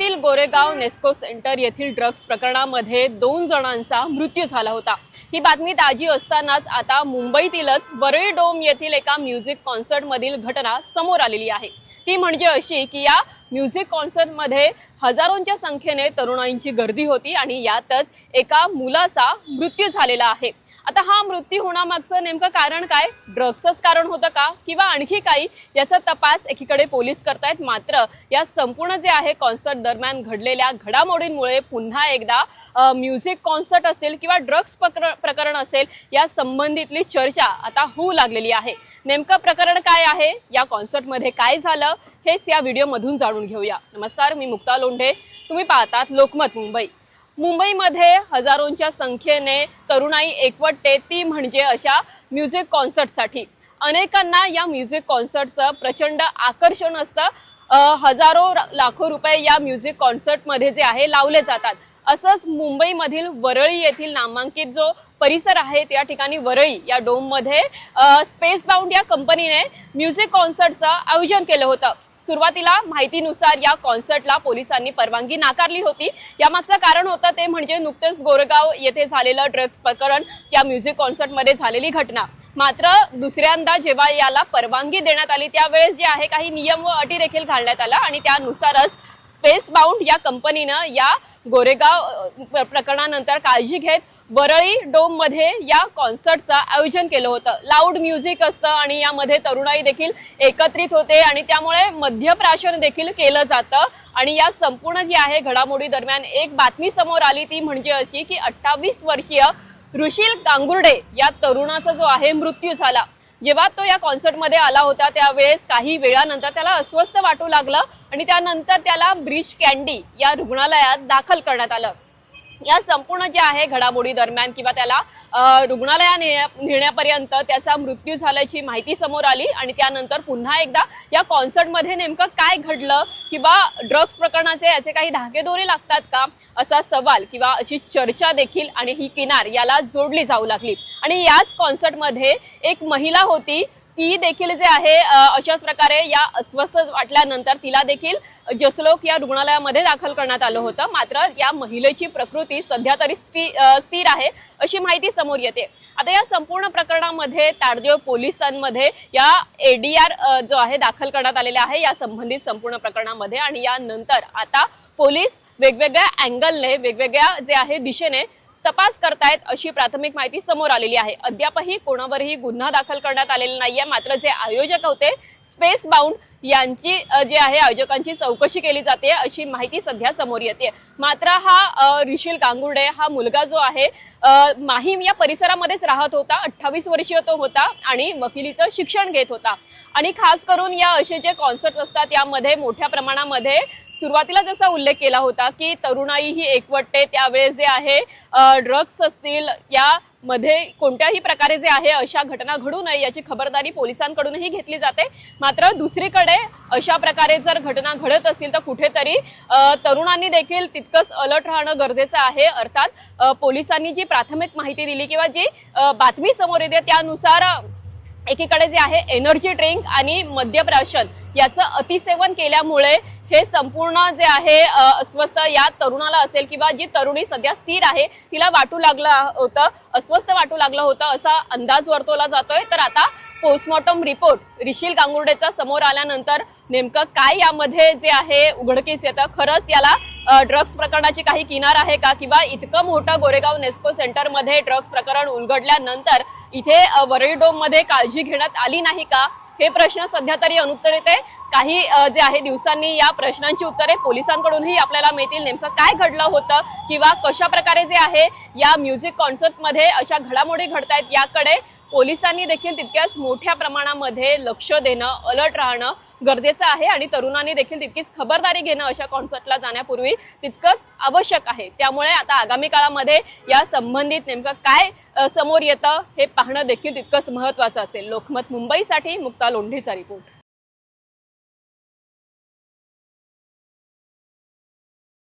मुंबईतील गोरेगाव नेस्को सेंटर येथील ड्रग्ज प्रकरणामध्ये 2 जणांचा मृत्यू झाला होता। ही बातमी ताजी असतानाच आता मुंबईतीलच वरळी डोम येथील एका म्युझिक कॉन्सर्ट मधील घटना समोर आलेली आहे। ती म्हणजे अशी की या म्युझिक कॉन्सर्ट मध्ये हजारोंच्या संख्येने तरुणांची गर्दी होती आणि यातच एका मुलाचा मृत्यू झालेला आहे। आता हा मृत्यू होण्यामागचं नेमकं कारण काय? ड्रग्सच कारण होतं का किंवा आणखी काही? याचा तपास एकीकडे पोलीस करतायत, मात्र या संपूर्ण जे आहे कॉन्सर्ट दरम्यान घडलेल्या घडामोडींमुळे पुन्हा एकदा म्युझिक कॉन्सर्ट असेल किंवा ड्रग्स प्रकरण असेल या संबंधितली चर्चा आता होऊ लागलेली आहे। नेमकं प्रकरण काय आहे, या कॉन्सर्ट मध्ये काय झालं, हेच या व्हिडिओ मधून जाणून घेऊया। नमस्कार, मी मुक्ता लोंढे, तुम्ही पाहतात लोकमत मुंबई। मुंबईमध्ये हजारोंच्या संख्येने तरुणाई एकवटते, ती म्हणजे अशा म्युझिक कॉन्सर्टसाठी। अनेकांना या म्युझिक कॉन्सर्टचं प्रचंड आकर्षण असतं। हजारो लाखो रुपये या म्युझिक कॉन्सर्ट मध्ये जे आहे लावले जातात। असंच मुंबईमधील वरळी येथील नामांकित जो परिसर आहे त्या ठिकाणी वरळी या डोम मध्ये स्पेस बाउंड या कंपनीने म्युझिक कॉन्सर्टचं आयोजन केलं होतं। सुरुवातीला माहितीनुसार या कॉन्सर्टला पोलिसांनी परवानगी नाकारली होती। यामागचं कारण होतं ते म्हणजे नुकतेच गोरेगाव येथे झालेलं ड्रग्ज प्रकरण, या म्युझिक कॉन्सर्ट मध्ये झालेली घटना। मात्र दुसऱ्यांदा जेव्हा याला परवानगी देण्यात आली त्यावेळेस जे आहे काही नियम व अटी देखील घालण्यात आल्या आणि त्यानुसारच स्पेस बाउंड या कंपनीनं या गोरेगाव प्रकरणानंतर काळजी घेत वरळी डोम मध्ये या कॉन्सर्टचं आयोजन केलं होतं। लाऊड म्युझिक असतं आणि यामध्ये तरुणाई देखील एकत्रित होते आणि त्यामुळे मद्यप्राशन देखील केलं जातं। आणि या संपूर्ण जी आहे घडामोडी दरम्यान एक बातमी समोर आली, ती म्हणजे अशी की 28 वर्षीय ऋषिल गांगुर्डे या तरुणाचा जो आहे मृत्यू झाला। जेव्हा तो या कॉन्सर्ट मध्ये आला होता त्यावेळेस काही वेळानंतर त्याला अस्वस्थ वाटू लागलं आणि त्यानंतर त्याला ब्रीच कँडी या रुग्णालयात दाखल करण्यात आलं। या संपूर्ण जे आहे घडामोडी दरम्यान किंवा त्याला रुग्णालयात नेण्यापर्यंत त्याचा मृत्यू झाल्याची माहिती समोर आली आणि त्यानंतर पुन्हा एकदा या कॉन्सर्ट मध्ये नेमकं काय घडलं किंवा ड्रग्ज प्रकरणाचे याचे काही धागेदोरे लागतात का, असा सवाल किंवा अशी चर्चा देखील आणि ही किनार याला जोडली जाऊ लागली। आणि याच कॉन्सर्ट मध्ये एक महिला होती, ती देखील जे आहे अशाच प्रकारे या अस्वस्थ वाटल्यानंतर तिला देखील जसलोक या रुग्णालयामध्ये दाखल करण्यात आलं होतं। मात्र या महिलेची प्रकृती सध्या तरी स्थिर आहे अशी माहिती समोर येते। आता या संपूर्ण प्रकरणामध्ये ताडदेव पोलिसांमध्ये या ADR जो आहे दाखल करण्यात आलेला आहे या संबंधित संपूर्ण प्रकरणामध्ये। आणि यानंतर आता पोलीस वेगवेगळ्या अँगलने वेगवेगळ्या जे आहे दिशेने तपास करतायत अशी प्राथमिक माहिती समोर आलेली आहे। अद्यापही कोणावरही गुन्हा दाखल करण्यात आलेला नाहीये, मात्र जे आयोजक होते स्पेस बाउंड यांची जे आहे आयोजकांची चौकशी केली जाते अशी माहिती सध्या समोर येते। मात्र हा ऋषिल गांगुर्डे हा मुलगा जो आहे माहीम या परिसरामध्येच राहत होता। 28 वर्षीय तो होता आणि वकिलीचं शिक्षण घेत होता। आणि खास करून या असे जे कॉन्सर्ट असतात यामध्ये मोठ्या प्रमाणामध्ये सुरुवातीला जसा उल्लेख केला होता की तरुणाई ही एकवटते, त्यावेळेस जे आहे ड्रग्स असतील यामध्ये कोणत्याही प्रकारे जे आहे अशा घटना घडू नये याची खबरदारी पोलिसांकडूनही घेतली जाते। मात्र दुसरीकडे अशा प्रकारे जर घटना घडत असतील तर कुठेतरी तरुणांनी देखील तितकंच अलर्ट राहणं गरजेचं आहे। अर्थात पोलिसांनी जी प्राथमिक माहिती दिली किंवा जी बातमी समोर येते त्यानुसार एकीकडे जे आहे एनर्जी ड्रिंक आणि मद्यप्राशन याचं अतिसेवन केल्यामुळे हे संपूर्ण जे आहे अस्वस्थ या तरुणाला असेल किंवा जी तरुणी सध्या स्थिर आहे तिला वाटू लागलं होतं, अस्वस्थ वाटू लागलं होतं असा अंदाज वर्तवला जातोय। तर आता पोस्टमॉर्टम रिपोर्ट ऋषिल गांगुर्डेचा समोर आल्यानंतर नेमकं काय यामध्ये जे आहे उघडकीस येतं, खरंच याला ड्रग्ज प्रकरणाची काही किनार आहे का किंवा इतकं मोठं गोरेगाव नेस्को सेंटर मध्ये ड्रग्ज प्रकरण उलगडल्यानंतर इथे वरळी डोम मध्ये काळजी घेण्यात आली नाही का, हे प्रश्न सध्या तरी अनुत्तरित आहे। काही जे आहे दिवसांनी या प्रश्नांची उत्तरे पोलिसांकडूनही आपल्याला मिळतील। नेमकं काय घडलं होतं किंवा कशा प्रकारे जे आहे या म्युझिक कॉन्सर्ट मध्ये अशा घडामोडी घडतायत याकडे पोलिसांनी देखील तितक्याच मोठ्या प्रमाणामध्ये लक्ष देणं, अलर्ट राहणं गरजेचं आहे आणि तरुणांनी देखील तितकीच खबरदारी घेणं अशा कॉन्सर्टला जाण्यापूर्वी तितकंच आवश्यक आहे। त्यामुळे आता आगामी काळामध्ये या संबंधित नेमकं काय समोर येतं हे पाहणं देखील तितकंच महत्त्वाचं असेल। लोकमत मुंबईसाठी मुक्ता लोंढेचा रिपोर्ट।